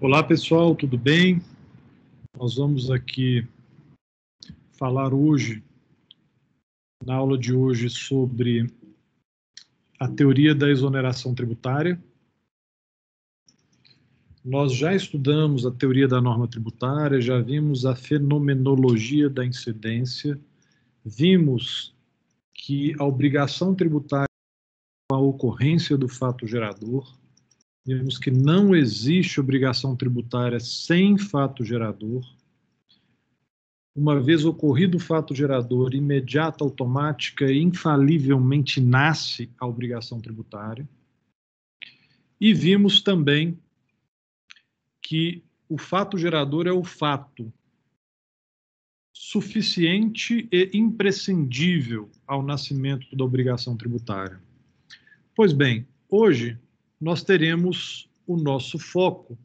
Olá pessoal, tudo bem? Nós vamos aqui falar hoje, na aula de hoje, sobre a teoria da exoneração tributária. Nós já estudamos a teoria da norma tributária, já vimos a fenomenologia da incidência, vimos que a obrigação tributária é a ocorrência do fato gerador, vimos que não existe obrigação tributária sem fato gerador. Uma vez ocorrido o fato gerador, imediata, automática e infalivelmente nasce a obrigação tributária. E vimos também que o fato gerador é o fato suficiente e imprescindível ao nascimento da obrigação tributária. Pois bem, hoje nós teremos o nosso foco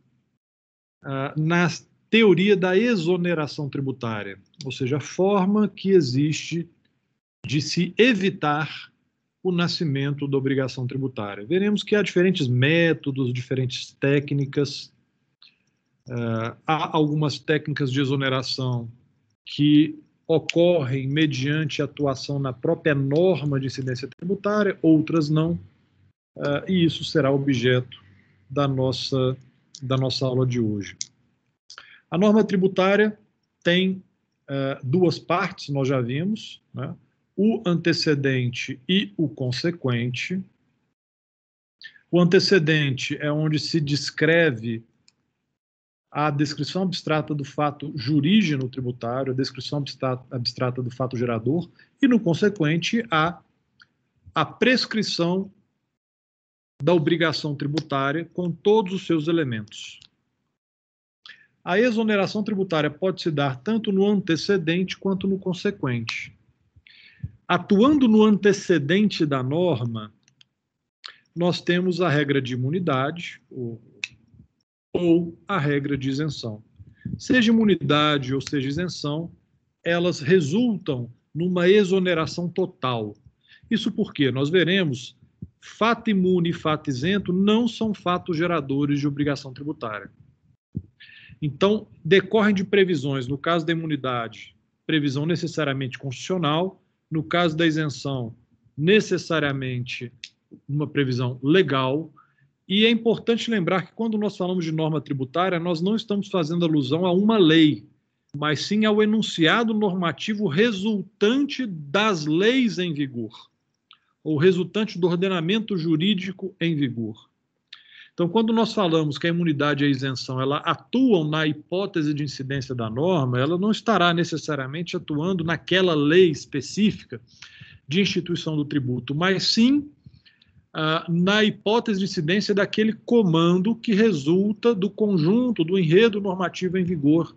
na teoria da exoneração tributária, ou seja, a forma que existe de se evitar o nascimento da obrigação tributária. Veremos que há diferentes métodos, diferentes técnicas. Há algumas técnicas de exoneração que ocorrem mediante atuação na própria norma de incidência tributária, outras não, e isso será objeto da nossa aula de hoje. A norma tributária tem duas partes, nós já vimos, né? O antecedente e o consequente. O antecedente é onde se descreve a descrição abstrata do fato jurígeno tributário, a descrição abstrata do fato gerador, e no consequente a prescrição da obrigação tributária com todos os seus elementos. A exoneração tributária pode se dar tanto no antecedente quanto no consequente. Atuando no antecedente da norma, nós temos a regra de imunidade ou a regra de isenção. Seja imunidade ou seja isenção, elas resultam numa exoneração total. Isso porque nós veremos fato imune e fato isento não são fatos geradores de obrigação tributária. Então, decorrem de previsões, no caso da imunidade, previsão necessariamente constitucional, no caso da isenção, necessariamente uma previsão legal, e é importante lembrar que quando nós falamos de norma tributária, nós não estamos fazendo alusão a uma lei, mas sim ao enunciado normativo resultante das leis em vigor, ou resultante do ordenamento jurídico em vigor. Então, quando nós falamos que a imunidade e a isenção ela atuam na hipótese de incidência da norma, ela não estará necessariamente atuando naquela lei específica de instituição do tributo, mas sim na hipótese de incidência daquele comando que resulta do conjunto, do enredo normativo em vigor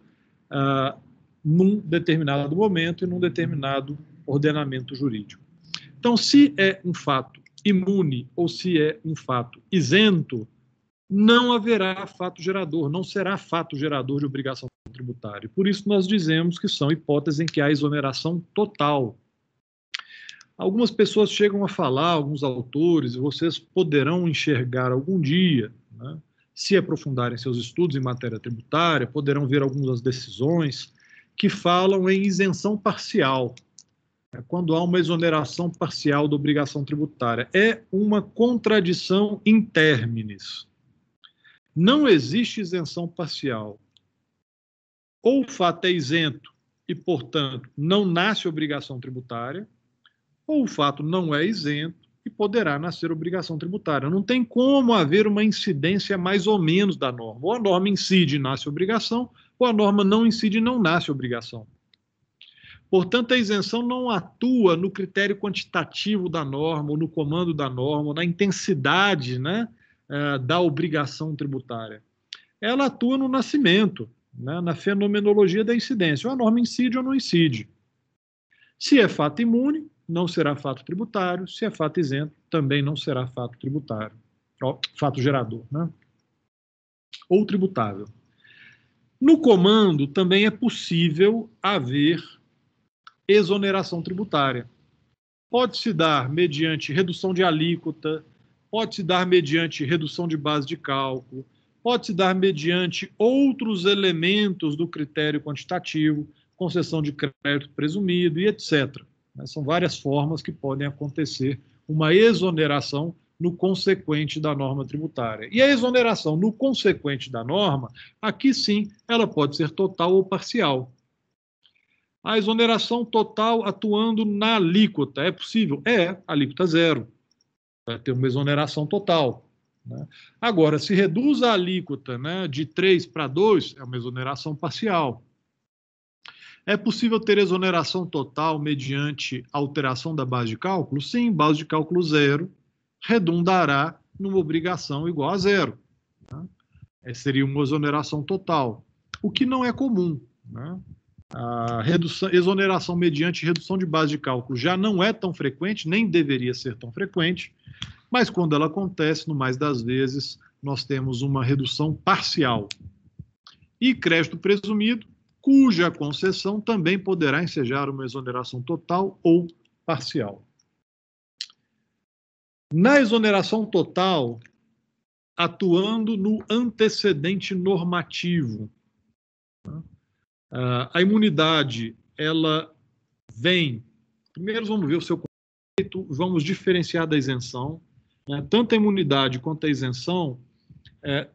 num determinado momento e num determinado ordenamento jurídico. Então, se é um fato imune ou se é um fato isento, não haverá fato gerador, não será fato gerador de obrigação tributária. Por isso nós dizemos que são hipóteses em que há exoneração total. Algumas pessoas chegam a falar, alguns autores, e vocês poderão enxergar algum dia, né, se aprofundarem seus estudos em matéria tributária, poderão ver algumas decisões que falam em isenção parcial, quando há uma exoneração parcial da obrigação tributária. É uma contradição in terminis. Não existe isenção parcial. Ou o fato é isento e, portanto, não nasce obrigação tributária, ou o fato não é isento e poderá nascer obrigação tributária. Não tem como haver uma incidência mais ou menos da norma. Ou a norma incide e nasce obrigação, ou a norma não incide e não nasce obrigação. Portanto, a isenção não atua no critério quantitativo da norma, ou no comando da norma, ou na intensidade, né, da obrigação tributária. Ela atua no nascimento, né, na fenomenologia da incidência. Ou a norma incide ou não incide. Se é fato imune, não será fato tributário. Se é fato isento, também não será fato tributário. Fato gerador, né? Ou tributável. No comando, também é possível haver exoneração tributária. Pode-se dar mediante redução de alíquota, pode-se dar mediante redução de base de cálculo, pode se dar mediante outros elementos do critério quantitativo, concessão de crédito presumido e etc. São várias formas que podem acontecer uma exoneração no consequente da norma tributária. E a exoneração no consequente da norma, aqui sim, ela pode ser total ou parcial. A exoneração total atuando na alíquota, é possível? É, alíquota zero. Vai ter uma exoneração total. Né? Agora, se reduz a alíquota, né, de 3 para 2, é uma exoneração parcial. É possível ter exoneração total mediante alteração da base de cálculo? Sim, base de cálculo zero redundará numa obrigação igual a zero. Né? Seria uma exoneração total, o que não é comum. Né? A exoneração mediante redução de base de cálculo já não é tão frequente, nem deveria ser tão frequente, mas quando ela acontece, no mais das vezes, nós temos uma redução parcial. E crédito presumido, cuja concessão também poderá ensejar uma exoneração total ou parcial. Na exoneração total, atuando no antecedente normativo, a imunidade, ela vem... Primeiro vamos ver o seu conceito, vamos diferenciar da isenção. Tanto a imunidade quanto a isenção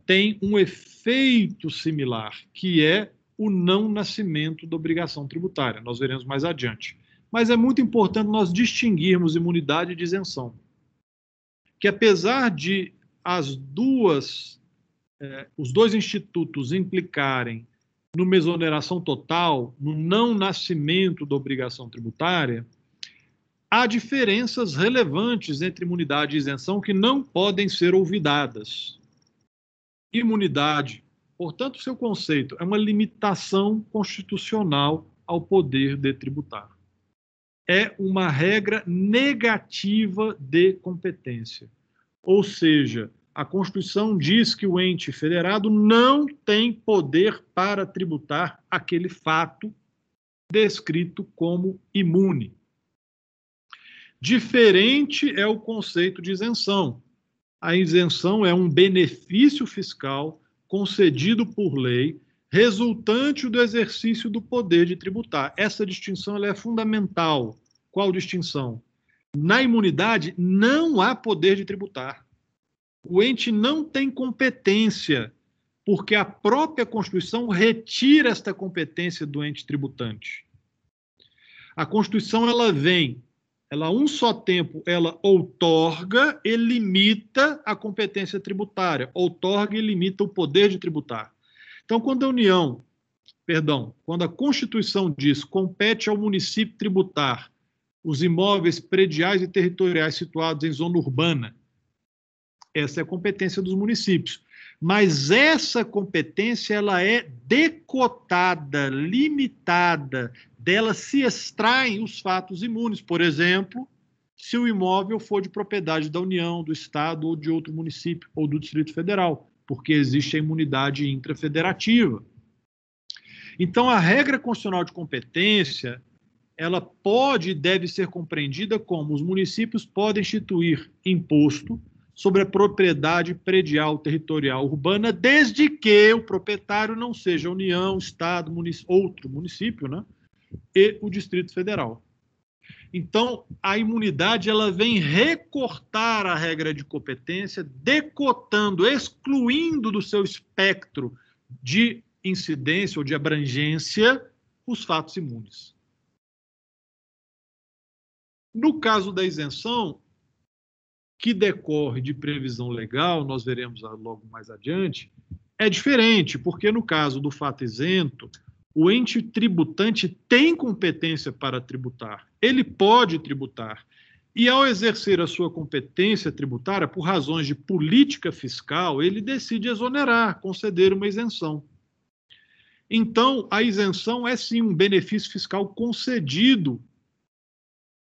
tem um efeito similar, que é o não nascimento da obrigação tributária. Nós veremos mais adiante. Mas é muito importante nós distinguirmos imunidade de isenção. Que apesar de os dois institutos implicarem numa exoneração total, no não nascimento da obrigação tributária, há diferenças relevantes entre imunidade e isenção que não podem ser olvidadas. Imunidade, portanto, seu conceito é uma limitação constitucional ao poder de tributar. É uma regra negativa de competência. Ou seja, a Constituição diz que o ente federado não tem poder para tributar aquele fato descrito como imune. Diferente é o conceito de isenção. A isenção é um benefício fiscal concedido por lei, resultante do exercício do poder de tributar. Essa distinção ela é fundamental. Qual distinção? Na imunidade, não há poder de tributar. O ente não tem competência, porque a própria Constituição retira esta competência do ente tributante. A Constituição, ela a um só tempo, ela outorga e limita a competência tributária, outorga e limita o poder de tributar. Então, quando a Constituição diz compete ao município tributar os imóveis prediais e territoriais situados em zona urbana, essa é a competência dos municípios. Mas essa competência ela é decotada, limitada, dela se extraem os fatos imunes. Por exemplo, se o imóvel for de propriedade da União, do Estado ou de outro município ou do Distrito Federal, porque existe a imunidade intrafederativa. Então, a regra constitucional de competência, ela pode e deve ser compreendida como os municípios podem instituir imposto sobre a propriedade predial territorial urbana, desde que o proprietário não seja a União, Estado, outro município, né? E o Distrito Federal. Então, a imunidade ela vem recortar a regra de competência, decotando, excluindo do seu espectro de incidência ou de abrangência os fatos imunes. No caso da isenção, que decorre de previsão legal, nós veremos logo mais adiante, é diferente, porque no caso do fato isento, o ente tributante tem competência para tributar, ele pode tributar, e ao exercer a sua competência tributária, por razões de política fiscal, ele decide exonerar, conceder uma isenção. Então, a isenção é sim um benefício fiscal concedido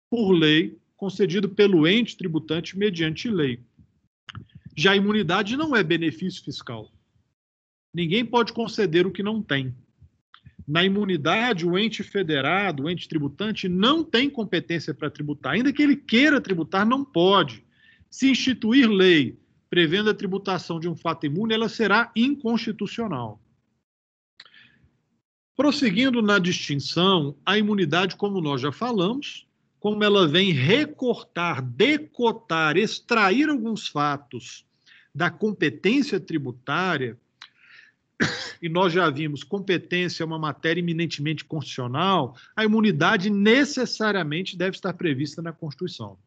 por lei, concedido pelo ente tributante mediante lei. Já a imunidade não é benefício fiscal. Ninguém pode conceder o que não tem. Na imunidade, o ente federado, o ente tributante, não tem competência para tributar. Ainda que ele queira tributar, não pode. Se instituir lei prevendo a tributação de um fato imune, ela será inconstitucional. Prosseguindo na distinção, a imunidade, como nós já falamos, como ela vem recortar, decotar, extrair alguns fatos da competência tributária, e nós já vimos, competência é uma matéria eminentemente constitucional, a imunidade necessariamente deve estar prevista na Constituição.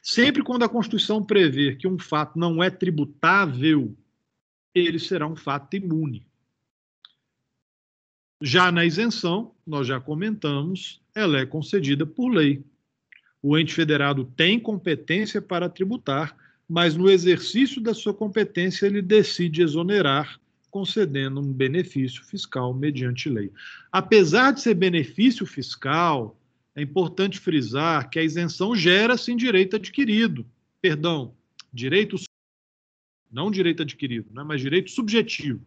Sempre quando a Constituição prever que um fato não é tributável, ele será um fato imune. Já na isenção, nós já comentamos, ela é concedida por lei. O ente federado tem competência para tributar, mas no exercício da sua competência ele decide exonerar, concedendo um benefício fiscal mediante lei. Apesar de ser benefício fiscal, é importante frisar que a isenção gera-se em direito adquirido. Perdão, direito, não direito adquirido, né, mas direito subjetivo.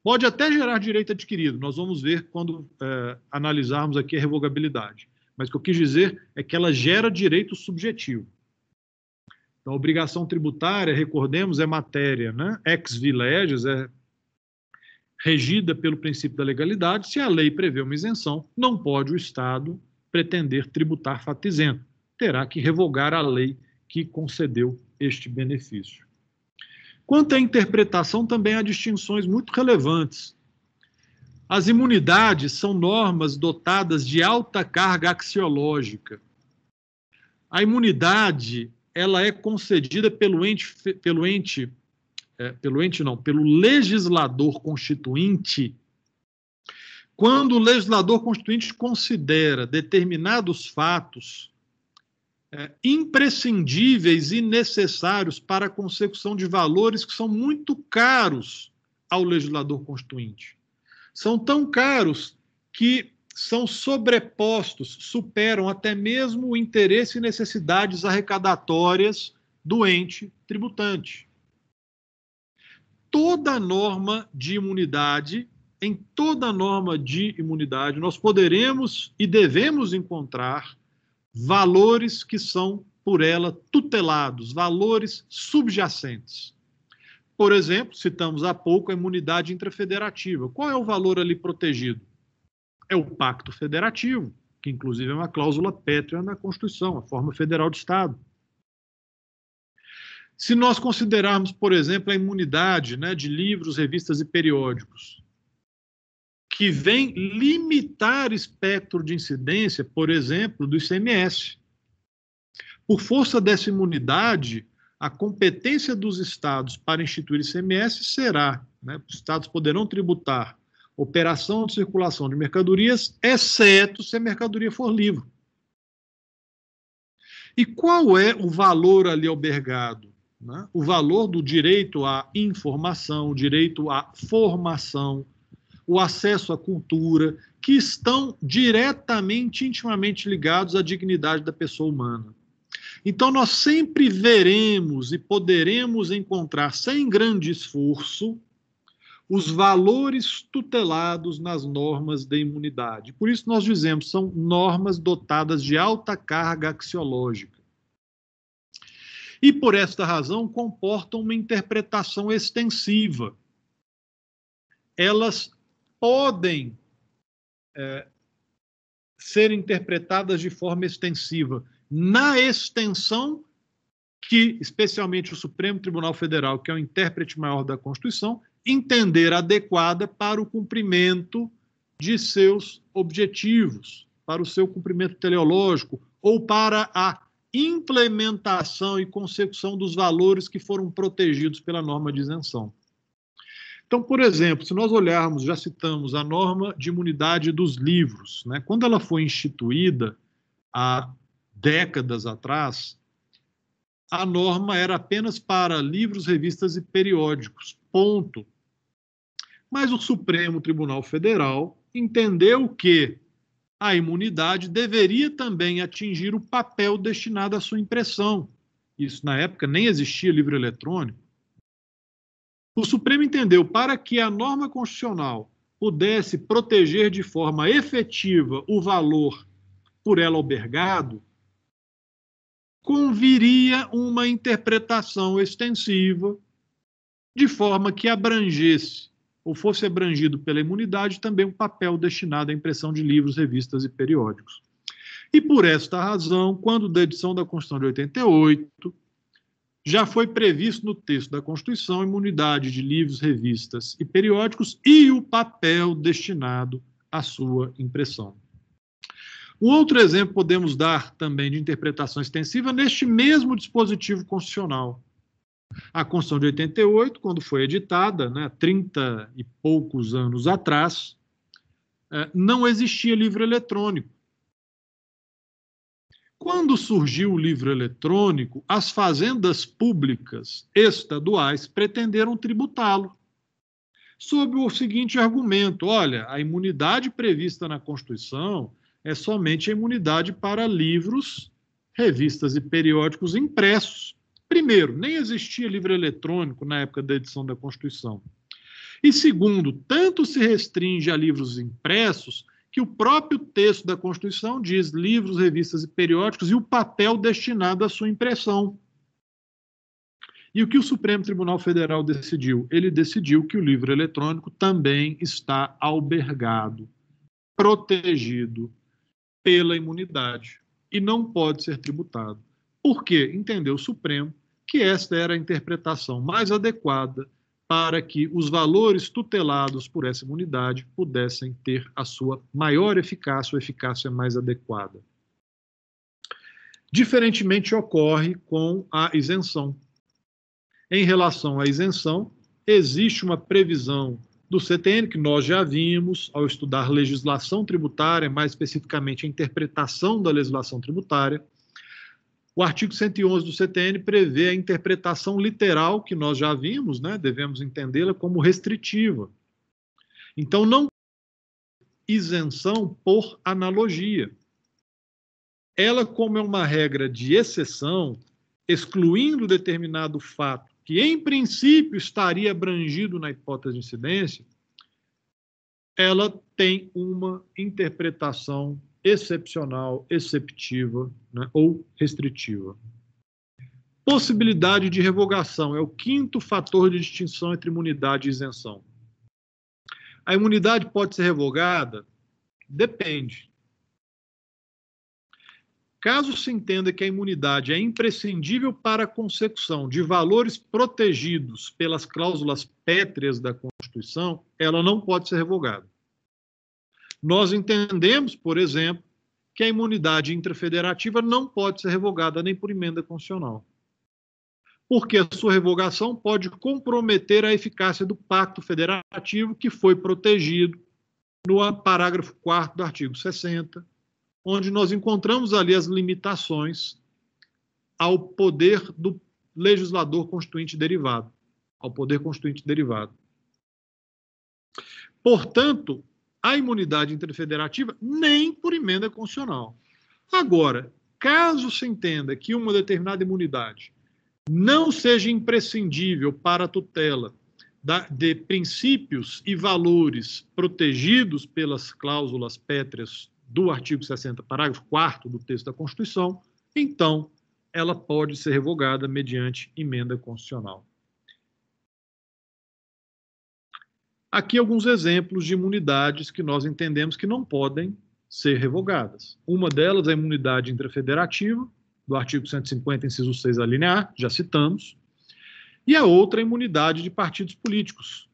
Pode até gerar direito adquirido, nós vamos ver quando analisarmos aqui a revogabilidade. Mas o que eu quis dizer é que ela gera direito subjetivo. Então, a obrigação tributária, recordemos, é matéria, né, ex vi leges, é regida pelo princípio da legalidade. Se a lei prevê uma isenção, não pode o Estado pretender tributar fato isento. Terá que revogar a lei que concedeu este benefício. Quanto à interpretação, também há distinções muito relevantes. As imunidades são normas dotadas de alta carga axiológica. A imunidade, ela é concedida pelo legislador constituinte, quando o legislador constituinte considera determinados fatos imprescindíveis e necessários para a consecução de valores que são muito caros ao legislador constituinte. São tão caros que são sobrepostos, superam até mesmo o interesse e necessidades arrecadatórias do ente tributante. Toda norma de imunidade, em toda norma de imunidade, nós poderemos e devemos encontrar valores que são por ela tutelados, valores subjacentes. Por exemplo, citamos há pouco a imunidade intrafederativa. Qual é o valor ali protegido? É o pacto federativo, que inclusive é uma cláusula pétrea na Constituição, a forma federal de Estado. Se nós considerarmos, por exemplo, a imunidade, né, de livros, revistas e periódicos, que vem limitar espectro de incidência, por exemplo, do ICMS. Por força dessa imunidade, a competência dos estados para instituir ICMS será, né, os estados poderão tributar operação de circulação de mercadorias, exceto se a mercadoria for livre. E qual é o valor ali albergado? Né? O valor do direito à informação, o direito à formação, o acesso à cultura, que estão diretamente, intimamente ligados à dignidade da pessoa humana. Então, nós sempre veremos e poderemos encontrar, sem grande esforço, os valores tutelados nas normas de imunidade. Por isso, nós dizemos, são normas dotadas de alta carga axiológica. E, por esta razão, comportam uma interpretação extensiva. Elas podem ser interpretadas de forma extensiva, na extensão que, especialmente o Supremo Tribunal Federal, que é o intérprete maior da Constituição, entender adequada para o cumprimento de seus objetivos, para o seu cumprimento teleológico, ou para a implementação e consecução dos valores que foram protegidos pela norma de isenção. Então, por exemplo, se nós olharmos, já citamos a norma de imunidade dos livros, né? Quando ela foi instituída há décadas atrás, a norma era apenas para livros, revistas e periódicos, ponto. Mas o Supremo Tribunal Federal entendeu que a imunidade deveria também atingir o papel destinado à sua impressão. Isso, na época, nem existia livro eletrônico. O Supremo entendeu, para que a norma constitucional pudesse proteger de forma efetiva o valor por ela albergado, conviria uma interpretação extensiva, de forma que abrangesse, ou fosse abrangido pela imunidade, também um papel destinado à impressão de livros, revistas e periódicos. E por esta razão, quando da edição da Constituição de 88, já foi previsto no texto da Constituição a imunidade de livros, revistas e periódicos e o papel destinado à sua impressão. Um outro exemplo podemos dar também de interpretação extensiva neste mesmo dispositivo constitucional. A Constituição de 88, quando foi editada, 30 e poucos anos atrás, não existia livro eletrônico. Quando surgiu o livro eletrônico, as fazendas públicas estaduais pretenderam tributá-lo, sob o seguinte argumento: olha, a imunidade prevista na Constituição é somente a imunidade para livros, revistas e periódicos impressos. Primeiro, nem existia livro eletrônico na época da edição da Constituição. E segundo, tanto se restringe a livros impressos que o próprio texto da Constituição diz livros, revistas e periódicos e o papel destinado à sua impressão. E o que o Supremo Tribunal Federal decidiu? Ele decidiu que o livro eletrônico também está albergado, protegido pela imunidade e não pode ser tributado. Por quê? Entendeu o Supremo que esta era a interpretação mais adequada para que os valores tutelados por essa imunidade pudessem ter a sua maior eficácia, ou eficácia mais adequada. Diferentemente ocorre com a isenção. Em relação à isenção, existe uma previsão do CTN, que nós já vimos ao estudar legislação tributária, mais especificamente a interpretação da legislação tributária. O artigo 111 do CTN prevê a interpretação literal, que nós já vimos, devemos entendê-la como restritiva. Então, não isenção por analogia. Ela, como é uma regra de exceção, excluindo determinado fato que, em princípio, estaria abrangido na hipótese de incidência, ela tem uma interpretação excepcional, exceptiva, ou restritiva. Possibilidade de revogação é o quinto fator de distinção entre imunidade e isenção. A imunidade pode ser revogada? Depende. Caso se entenda que a imunidade é imprescindível para a consecução de valores protegidos pelas cláusulas pétreas da Constituição, ela não pode ser revogada. Nós entendemos, por exemplo, que a imunidade intrafederativa não pode ser revogada nem por emenda constitucional, porque a sua revogação pode comprometer a eficácia do pacto federativo que foi protegido no parágrafo 4º do artigo 60, onde nós encontramos ali as limitações ao poder do legislador constituinte derivado, ao poder constituinte derivado. Portanto, a imunidade interfederativa nem por emenda constitucional. Agora, caso se entenda que uma determinada imunidade não seja imprescindível para a tutela de princípios e valores protegidos pelas cláusulas pétreas do artigo 60, parágrafo 4º do texto da Constituição, então ela pode ser revogada mediante emenda constitucional. Aqui alguns exemplos de imunidades que nós entendemos que não podem ser revogadas. Uma delas é a imunidade intrafederativa, do artigo 150, inciso 6, a linha A, já citamos, e a outra é a imunidade de partidos políticos,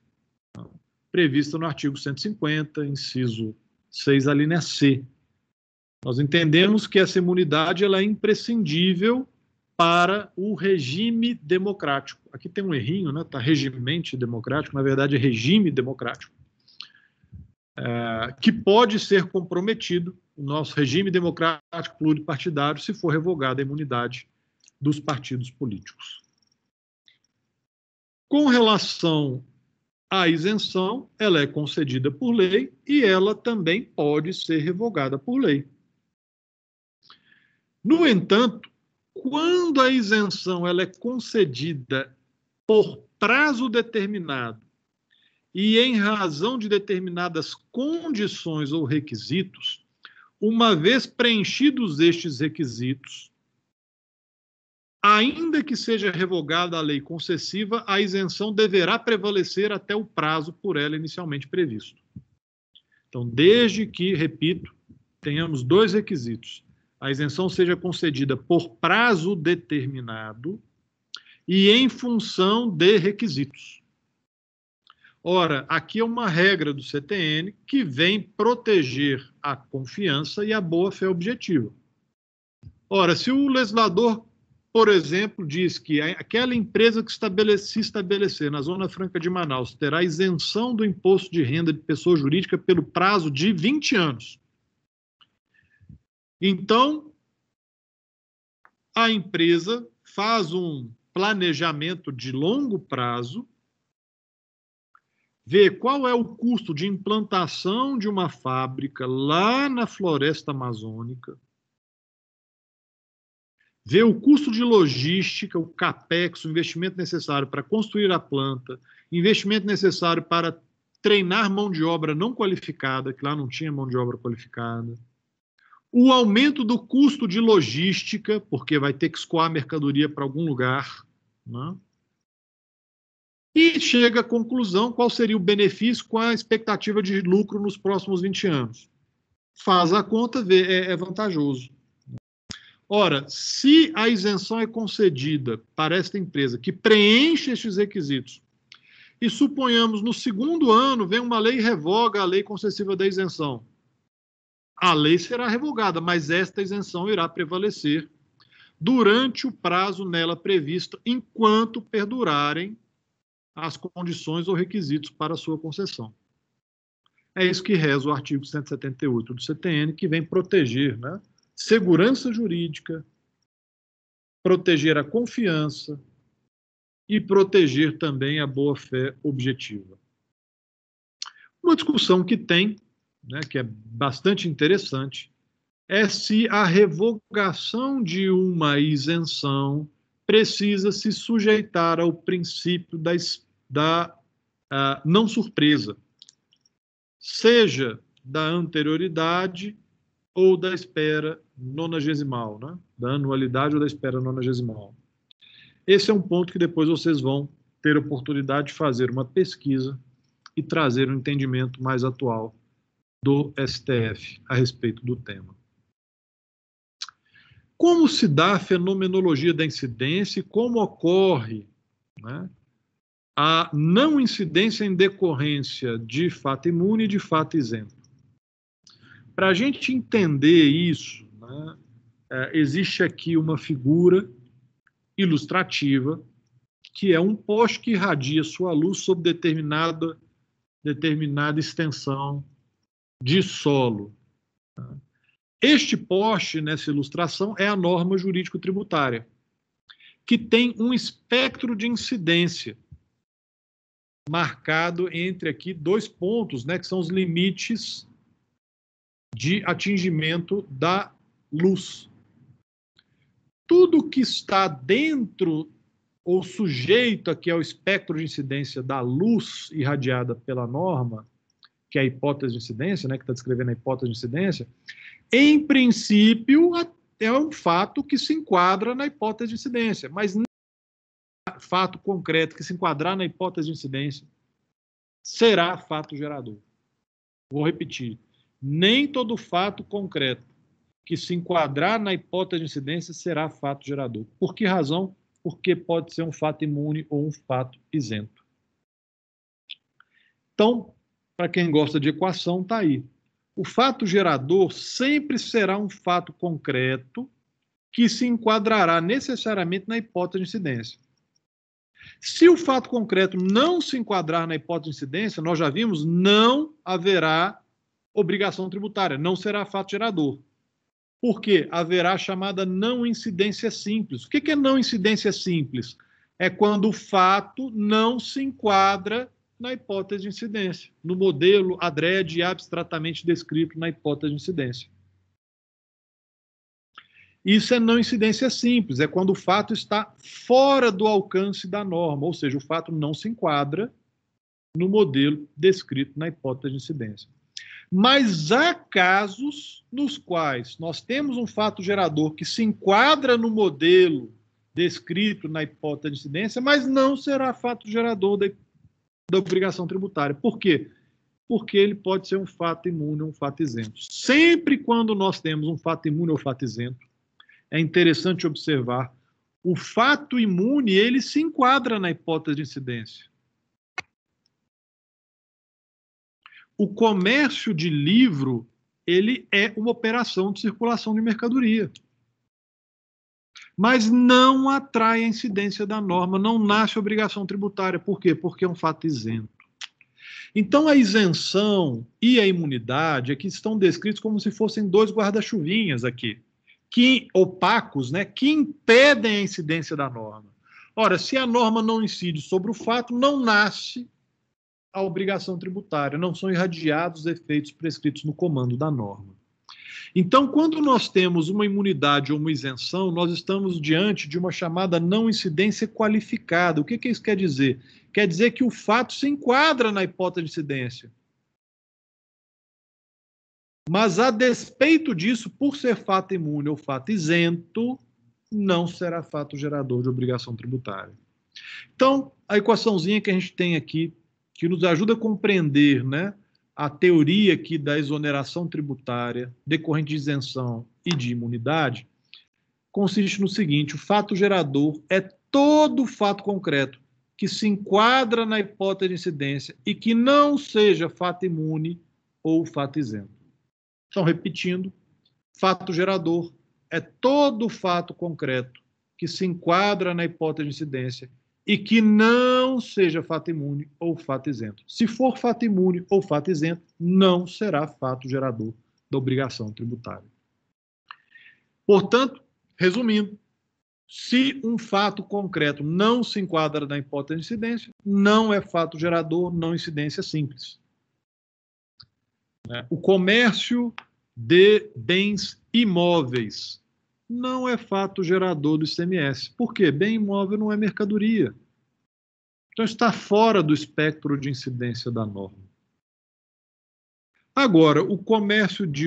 prevista no artigo 150, inciso 6, a linha C. Nós entendemos que essa imunidade ela é imprescindível para o regime democrático. Aqui tem um errinho, está regimente democrático, na verdade é regime democrático, que pode ser comprometido, o nosso regime democrático pluripartidário, se for revogada a imunidade dos partidos políticos. Com relação à isenção, ela é concedida por lei e ela também pode ser revogada por lei. No entanto, quando a isenção ela é concedida por prazo determinado e em razão de determinadas condições ou requisitos, uma vez preenchidos estes requisitos, ainda que seja revogada a lei concessiva, a isenção deverá prevalecer até o prazo por ela inicialmente previsto. Então, desde que, repito, tenhamos dois requisitos: a isenção seja concedida por prazo determinado e em função de requisitos. Ora, aqui é uma regra do CTN que vem proteger a confiança e a boa-fé objetiva. Ora, se o legislador, por exemplo, diz que aquela empresa que se estabelecer na Zona Franca de Manaus terá isenção do imposto de renda de pessoa jurídica pelo prazo de 20 anos. Então, a empresa faz um planejamento de longo prazo, vê qual é o custo de implantação de uma fábrica lá na floresta amazônica, vê o custo de logística, o CAPEX, o investimento necessário para construir a planta, investimento necessário para treinar mão de obra não qualificada, que lá não tinha mão de obra qualificada, o aumento do custo de logística, porque vai ter que escoar a mercadoria para algum lugar, né? E chega à conclusão qual seria o benefício com a expectativa de lucro nos próximos 20 anos. Faz a conta, vê, é vantajoso. Ora, se a isenção é concedida para esta empresa que preenche estes requisitos, e suponhamos no segundo ano vem uma lei e revoga a lei concessiva da isenção, a lei será revogada, mas esta isenção irá prevalecer durante o prazo nela previsto, enquanto perdurarem as condições ou requisitos para a sua concessão. É isso que reza o artigo 178 do CTN, que vem proteger, né, segurança jurídica, proteger a confiança e proteger também a boa-fé objetiva. Uma discussão que tem, né, que é bastante interessante, é se a revogação de uma isenção precisa se sujeitar ao princípio da não surpresa, seja da anterioridade ou da espera nonagesimal, né? Da anualidade ou da espera nonagesimal. Esse é um ponto que depois vocês vão ter oportunidade de fazer uma pesquisa e trazer um entendimento mais atual do STF a respeito do tema. Como se dá a fenomenologia da incidência e como ocorre, né, a não incidência em decorrência de fato imune e de fato isento? Para a gente entender isso, né, existe aqui uma figura ilustrativa, que é um poste que irradia sua luz sobre determinada extensão de solo. Este poste, nessa ilustração, é a norma jurídico-tributária, que tem um espectro de incidência marcado entre aqui dois pontos, né, que são os limites de atingimento da luz. Tudo que está dentro ou sujeito aqui ao espectro de incidência da luz irradiada pela norma, que é a hipótese de incidência, né, que está descrevendo a hipótese de incidência, em princípio é um fato que se enquadra na hipótese de incidência, mas não é fato concreto que se enquadrar na hipótese de incidência será fato gerador. Vou repetir, nem todo fato concreto que se enquadrar na hipótese de incidência será fato gerador. Por que razão? Porque pode ser um fato imune ou um fato isento. Então, para quem gosta de equação, está aí. O fato gerador sempre será um fato concreto que se enquadrará necessariamente na hipótese de incidência. Se o fato concreto não se enquadrar na hipótese de incidência, nós já vimos, não haverá obrigação tributária, não será fato gerador. Por quê? Haverá a chamada não incidência simples. O que é não incidência simples? É quando o fato não se enquadra na hipótese de incidência, no modelo adrede e abstratamente descrito na hipótese de incidência. Isso é não incidência simples, é quando o fato está fora do alcance da norma, ou seja, o fato não se enquadra no modelo descrito na hipótese de incidência. Mas há casos nos quais nós temos um fato gerador que se enquadra no modelo descrito na hipótese de incidência, mas não será fato gerador da obrigação tributária. Por quê? Porque ele pode ser um fato imune ou um fato isento. Sempre quando nós temos um fato imune ou fato isento, é interessante observar, o fato imune, ele se enquadra na hipótese de incidência. O comércio de livro, ele é uma operação de circulação de mercadoria. Mas não atrai a incidência da norma, não nasce obrigação tributária. Por quê? Porque é um fato isento. Então, a isenção e a imunidade aqui estão descritos como se fossem dois guarda-chuvinhas aqui, que opacos, né, que impedem a incidência da norma. Ora, se a norma não incide sobre o fato, não nasce a obrigação tributária, não são irradiados os efeitos prescritos no comando da norma. Então, quando nós temos uma imunidade ou uma isenção, nós estamos diante de uma chamada não incidência qualificada. O que isso quer dizer? Quer dizer que o fato se enquadra na hipótese de incidência. Mas, a despeito disso, por ser fato imune ou fato isento, não será fato gerador de obrigação tributária. Então, a equaçãozinha que a gente tem aqui, que nos ajuda a compreender, né, a teoria aqui da exoneração tributária decorrente de isenção e de imunidade, consiste no seguinte: o fato gerador é todo fato concreto que se enquadra na hipótese de incidência e que não seja fato imune ou fato isento. Então, repetindo, fato gerador é todo fato concreto que se enquadra na hipótese de incidência e que não seja fato imune ou fato isento. Se for fato imune ou fato isento, não será fato gerador da obrigação tributária. Portanto, resumindo, se um fato concreto não se enquadra na hipótese de incidência, não é fato gerador, não incidência simples. O comércio de bens imóveis não é fato gerador do ICMS. Por quê? Bem imóvel não é mercadoria. Então está fora do espectro de incidência da norma. Agora, o comércio de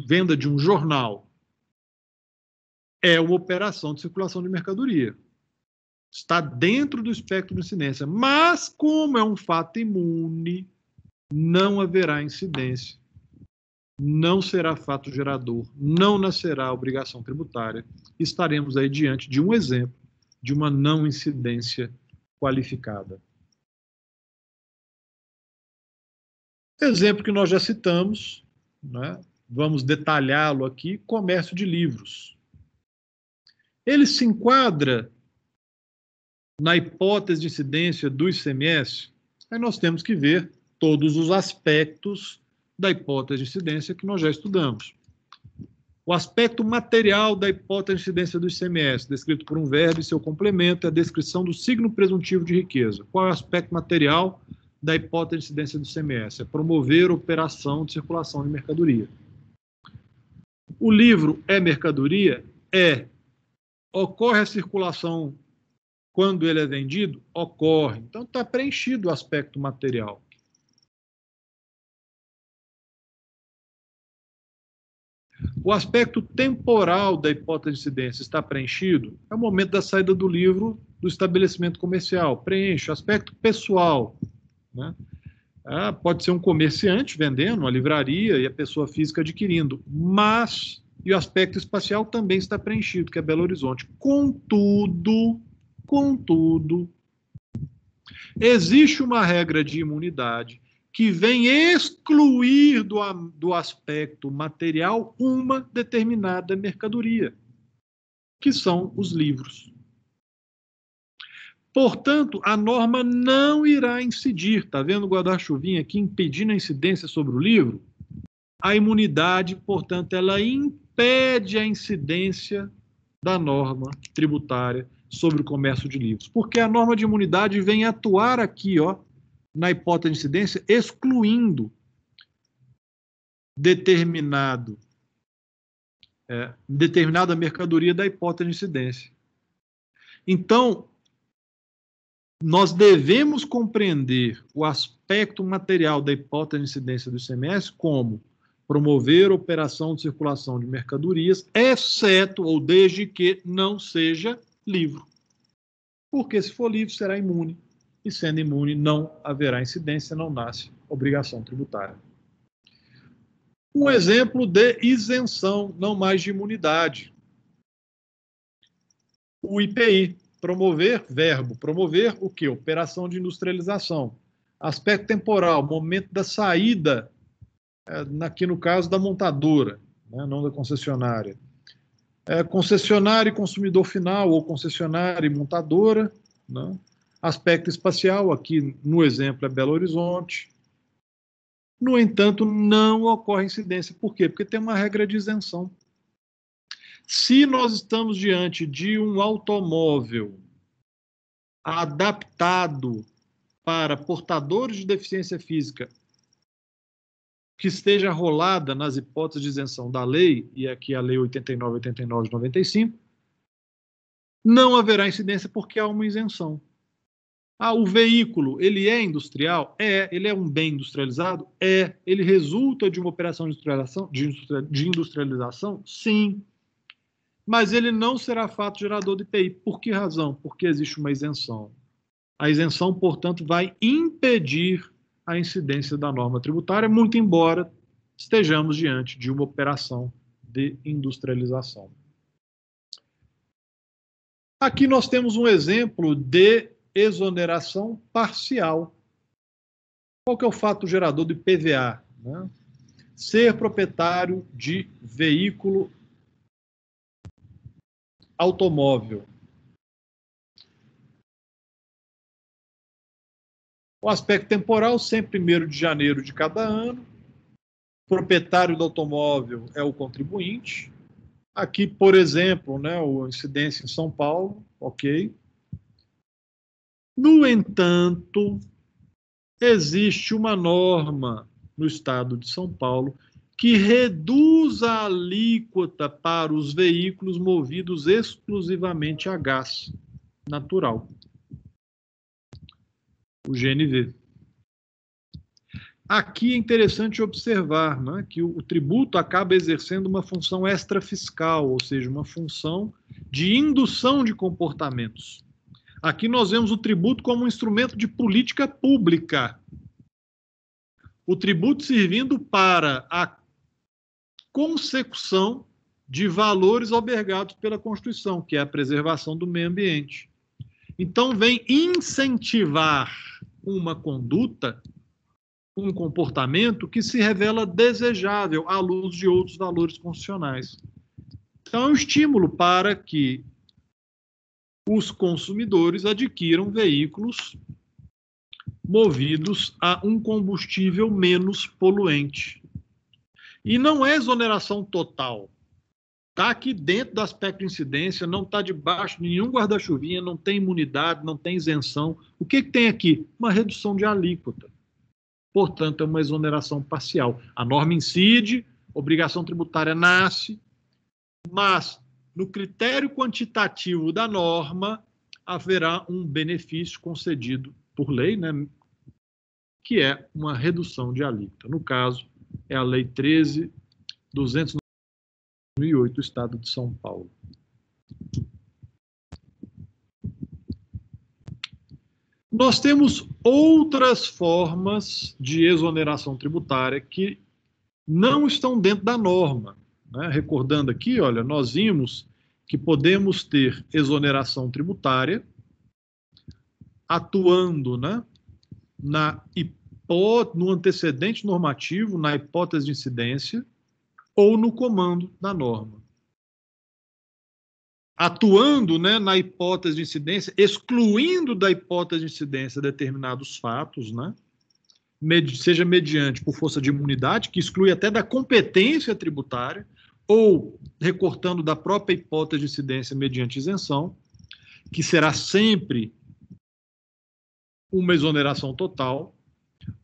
venda de um jornal é uma operação de circulação de mercadoria. Está dentro do espectro de incidência. Mas, como é um fato imune, não haverá incidência. Não será fato gerador, não nascerá obrigação tributária. Estaremos aí diante de um exemplo de uma não incidência qualificada. Exemplo que nós já citamos, né? Vamos detalhá-lo aqui: comércio de livros. Ele se enquadra na hipótese de incidência do ICMS? Aí nós temos que ver todos os aspectos da hipótese de incidência que nós já estudamos. O aspecto material da hipótese de incidência do ICMS, descrito por um verbo e seu complemento, é a descrição do signo presuntivo de riqueza. Qual é o aspecto material da hipótese de incidência do ICMS? É promover operação de circulação de mercadoria. O livro é mercadoria? É. Ocorre a circulação quando ele é vendido? Ocorre. Então está preenchido o aspecto material. O aspecto temporal da hipótese de incidência está preenchido? É o momento da saída do livro do estabelecimento comercial. Preenche. O aspecto pessoal, né? Pode ser um comerciante vendendo, uma livraria, e a pessoa física adquirindo. Mas, e o aspecto espacial também está preenchido, que é Belo Horizonte. Contudo, existe uma regra de imunidade que vem excluir do aspecto material uma determinada mercadoria, que são os livros. Portanto, a norma não irá incidir, está vendo o guarda-chuvinha aqui, impedindo a incidência sobre o livro? A imunidade, portanto, ela impede a incidência da norma tributária sobre o comércio de livros, porque a norma de imunidade vem atuar aqui, na hipótese de incidência, excluindo determinada mercadoria da hipótese de incidência. Então, nós devemos compreender o aspecto material da hipótese de incidência do ICMS como promover operação de circulação de mercadorias, exceto ou desde que não seja livro. Porque se for livre, será imune. E sendo imune, não haverá incidência, não nasce obrigação tributária. Um exemplo de isenção, não mais de imunidade. O IPI, promover, verbo. Promover o quê? Operação de industrialização. Aspecto temporal, momento da saída, aqui no caso da montadora, né, não da concessionária. Concessionária e consumidor final, ou concessionária e montadora, né? Aspecto espacial, aqui no exemplo é Belo Horizonte. No entanto, não ocorre incidência. Por quê? Porque tem uma regra de isenção. Se nós estamos diante de um automóvel adaptado para portadores de deficiência física que esteja rolada nas hipóteses de isenção da lei, e aqui a lei 89, 89 de 95, não haverá incidência porque há uma isenção. O veículo, ele é industrial? Ele é um bem industrializado? Ele resulta de uma operação de industrialização? Sim. Mas ele não será fato gerador de IPI. Por que razão? Porque existe uma isenção. A isenção, portanto, vai impedir a incidência da norma tributária, muito embora estejamos diante de uma operação de industrialização. Aqui nós temos um exemplo de exoneração parcial. Qual que é o fato gerador do IPVA? Né? Ser proprietário de veículo automóvel. O aspecto temporal, sempre 1º de janeiro de cada ano. O proprietário do automóvel é o contribuinte. Aqui, por exemplo, né, a incidência em São Paulo, ok. No entanto, existe uma norma no estado de São Paulo que reduz a alíquota para os veículos movidos exclusivamente a gás natural, o GNV. Aqui é interessante observar, né, que o tributo acaba exercendo uma função extrafiscal, ou seja, uma função de indução de comportamentos. Aqui nós vemos o tributo como um instrumento de política pública. O tributo servindo para a consecução de valores albergados pela Constituição, que é a preservação do meio ambiente. Então, vem incentivar uma conduta, um comportamento que se revela desejável à luz de outros valores constitucionais. Então, é um estímulo para que os consumidores adquiram veículos movidos a um combustível menos poluente. E não é exoneração total. Está aqui dentro do aspecto de incidência, não está debaixo de nenhum guarda-chuvinha, não tem imunidade, não tem isenção. O que tem aqui? Uma redução de alíquota. Portanto, é uma exoneração parcial. A norma incide, obrigação tributária nasce, mas no critério quantitativo da norma haverá um benefício concedido por lei, né, que é uma redução de alíquota. No caso, é a Lei 13.200/2008 do Estado de São Paulo. Nós temos outras formas de exoneração tributária que não estão dentro da norma, né? Recordando aqui, olha, nós vimos que podemos ter exoneração tributária atuando, né, no antecedente normativo, na hipótese de incidência, ou no comando da norma. Atuando, né, na hipótese de incidência, excluindo da hipótese de incidência determinados fatos, né, seja mediante por força de imunidade, que exclui até da competência tributária, ou recortando da própria hipótese de incidência mediante isenção, que será sempre uma exoneração total,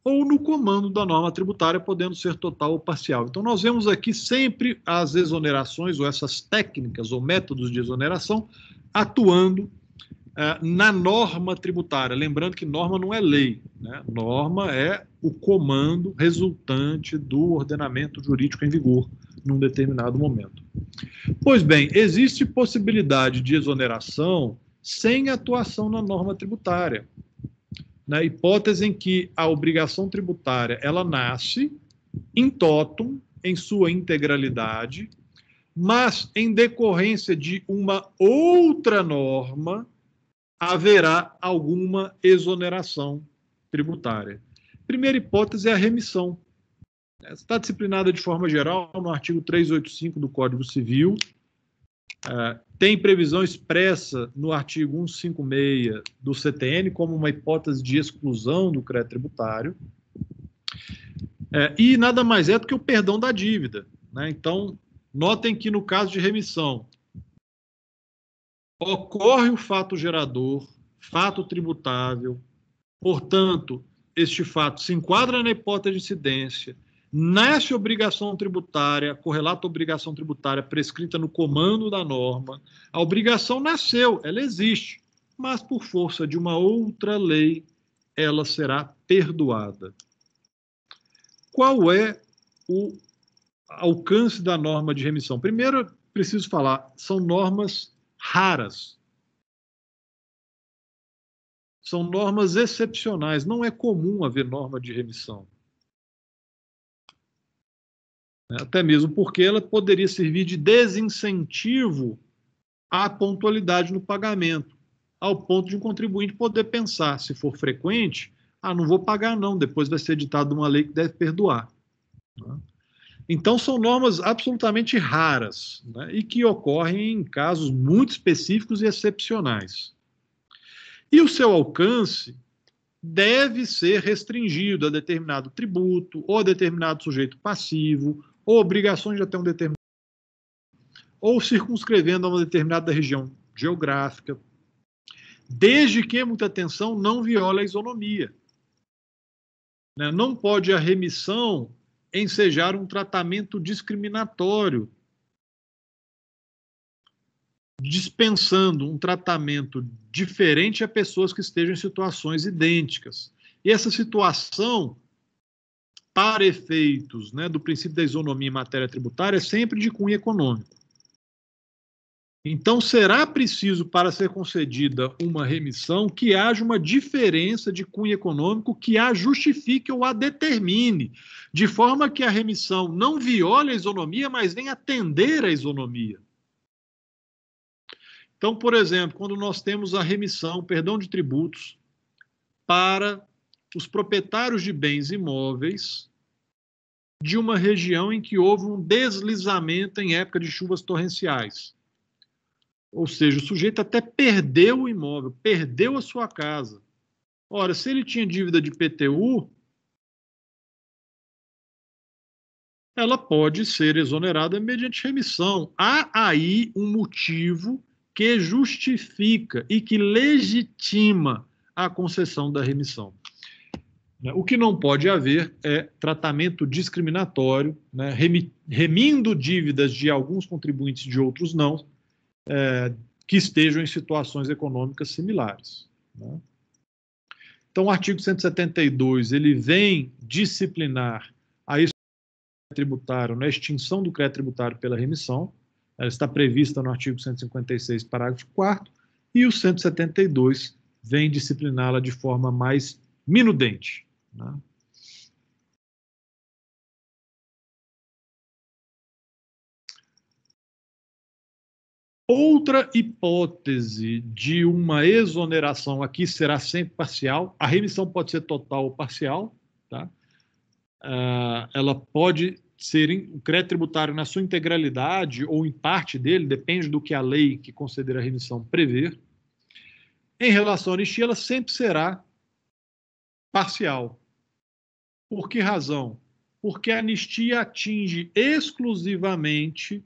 ou no comando da norma tributária, podendo ser total ou parcial. Então, nós vemos aqui sempre as exonerações, ou essas técnicas ou métodos de exoneração, atuando na norma tributária. Lembrando que norma não é lei, né? Norma é o comando resultante do ordenamento jurídico em vigor. num determinado momento. Pois bem, existe possibilidade de exoneração sem atuação na norma tributária, na hipótese em que a obrigação tributária ela nasce in totum, em sua integralidade, mas em decorrência de uma outra norma, haverá alguma exoneração tributária. Primeira hipótese é a remissão. Está disciplinada de forma geral no artigo 385 do Código Civil, tem previsão expressa no artigo 156 do CTN como uma hipótese de exclusão do crédito tributário, e nada mais é do que o perdão da dívida, né? Então, notem que no caso de remissão, ocorre o fato gerador, fato tributável, portanto, este fato se enquadra na hipótese de incidência, nasce obrigação tributária, correlata à obrigação tributária prescrita no comando da norma, a obrigação nasceu, ela existe, mas por força de uma outra lei, ela será perdoada. Qual é o alcance da norma de remissão? Primeiro, preciso falar, são normas raras. São normas excepcionais, não é comum haver norma de remissão. Até mesmo porque ela poderia servir de desincentivo à pontualidade no pagamento, ao ponto de um contribuinte poder pensar, se for frequente, não vou pagar não, depois vai ser editada uma lei que deve perdoar. Então, são normas absolutamente raras, né, e que ocorrem em casos muito específicos e excepcionais. E o seu alcance deve ser restringido a determinado tributo, ou a determinado sujeito passivo, ou obrigações de até um determinado, ou circunscrevendo a uma determinada região geográfica, desde que, muita atenção, não viole a isonomia. Não pode a remissão ensejar um tratamento discriminatório, dispensando um tratamento diferente a pessoas que estejam em situações idênticas. E essa situação, para efeitos, do princípio da isonomia em matéria tributária, é sempre de cunho econômico. Então, será preciso, para ser concedida uma remissão, que haja uma diferença de cunho econômico que a justifique ou a determine, de forma que a remissão não viole a isonomia, mas venha atender a isonomia. Então, por exemplo, quando nós temos a remissão, perdão de tributos, para os proprietários de bens imóveis de uma região em que houve um deslizamento em época de chuvas torrenciais. Ou seja, o sujeito até perdeu o imóvel, perdeu a sua casa. Ora, se ele tinha dívida de IPTU, ela pode ser exonerada mediante remissão. Há aí um motivo que justifica e que legitima a concessão da remissão. O que não pode haver é tratamento discriminatório, remindo dívidas de alguns contribuintes de outros não, que estejam em situações econômicas similares. Então, o artigo 172, ele vem disciplinar a tributário na extinção do crédito tributário pela remissão. Ela está prevista no artigo 156, parágrafo 4º, e o 172 vem discipliná-la de forma mais minudente. Outra hipótese de uma exoneração aqui será sempre parcial. A remissão pode ser total ou parcial. Tá? Ela pode ser o crédito tributário na sua integralidade ou em parte dele, depende do que a lei que conceder a remissão prever. Em relação à anistia, ela sempre será parcial. Por que razão? Porque a anistia atinge exclusivamente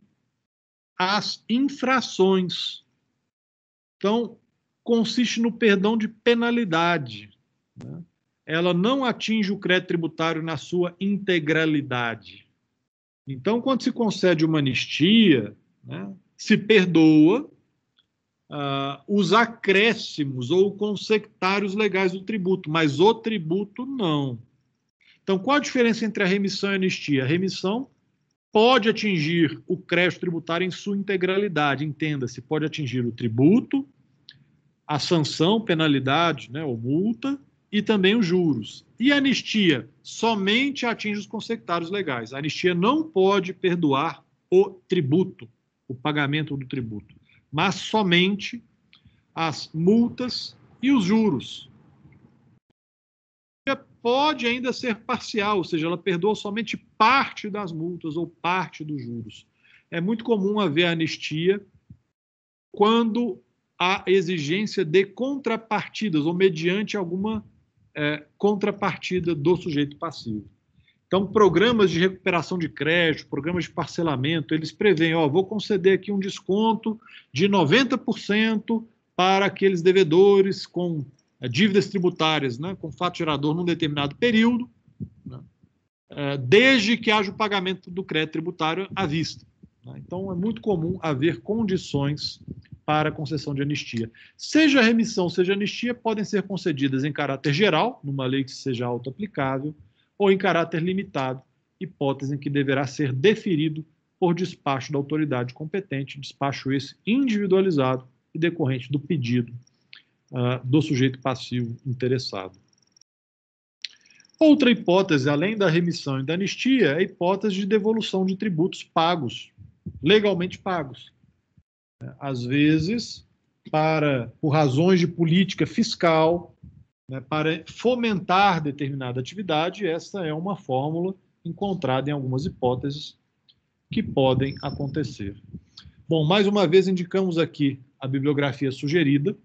as infrações. Então, consiste no perdão de penalidade. Ela não atinge o crédito tributário na sua integralidade. Então, quando se concede uma anistia, se perdoa os acréscimos ou consectários legais do tributo, mas o tributo não. Então, qual a diferença entre a remissão e a anistia? A remissão pode atingir o crédito tributário em sua integralidade, entenda-se, pode atingir o tributo, a sanção, penalidade, né, ou multa, e também os juros. E a anistia somente atinge os consectários legais. A anistia não pode perdoar o tributo, o pagamento do tributo, mas somente as multas e os juros. Pode ainda ser parcial, ou seja, ela perdoa somente parte das multas ou parte dos juros. É muito comum haver anistia quando há exigência de contrapartidas ou mediante alguma contrapartida do sujeito passivo. Então, programas de recuperação de crédito, programas de parcelamento, eles prevêem, vou conceder aqui um desconto de 90% para aqueles devedores com dívidas tributárias, né, com fato gerador num determinado período, né, desde que haja o pagamento do crédito tributário à vista. Né. Então, é muito comum haver condições para a concessão de anistia. Seja remissão, seja anistia, podem ser concedidas em caráter geral, numa lei que seja auto-aplicável, ou em caráter limitado, hipótese em que deverá ser deferido por despacho da autoridade competente, despacho esse individualizado e decorrente do pedido do sujeito passivo interessado. Outra hipótese, além da remissão e da anistia, é a hipótese de devolução de tributos pagos, legalmente pagos. Às vezes, por razões de política fiscal, né, para fomentar determinada atividade, essa é uma fórmula encontrada em algumas hipóteses que podem acontecer. Bom, mais uma vez indicamos aqui a bibliografia sugerida.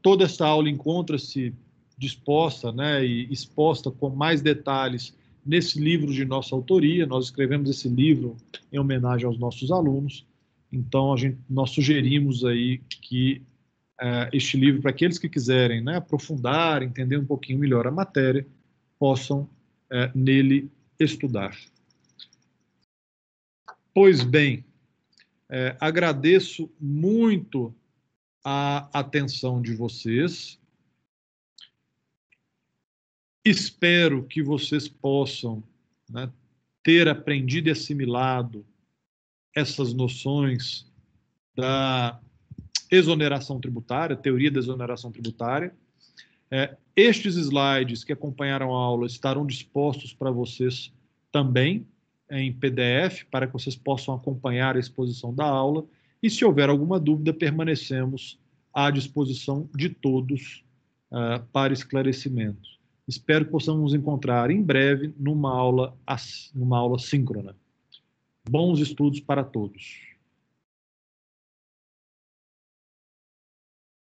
Toda essa aula encontra-se disposta, né, e exposta com mais detalhes nesse livro de nossa autoria. Nós escrevemos esse livro em homenagem aos nossos alunos. Então, nós sugerimos aí que este livro, para aqueles que quiserem, né, aprofundar, entender um pouquinho melhor a matéria, possam nele estudar. Pois bem, agradeço muito a atenção de vocês. Espero que vocês possam, né, ter aprendido e assimilado essas noções da exoneração tributária, teoria da exoneração tributária. Estes slides que acompanharam a aula estarão dispostos para vocês também em PDF, para que vocês possam acompanhar a exposição da aula. E se houver alguma dúvida, permanecemos à disposição de todos para esclarecimento. Espero que possamos nos encontrar em breve numa aula síncrona. Bons estudos para todos.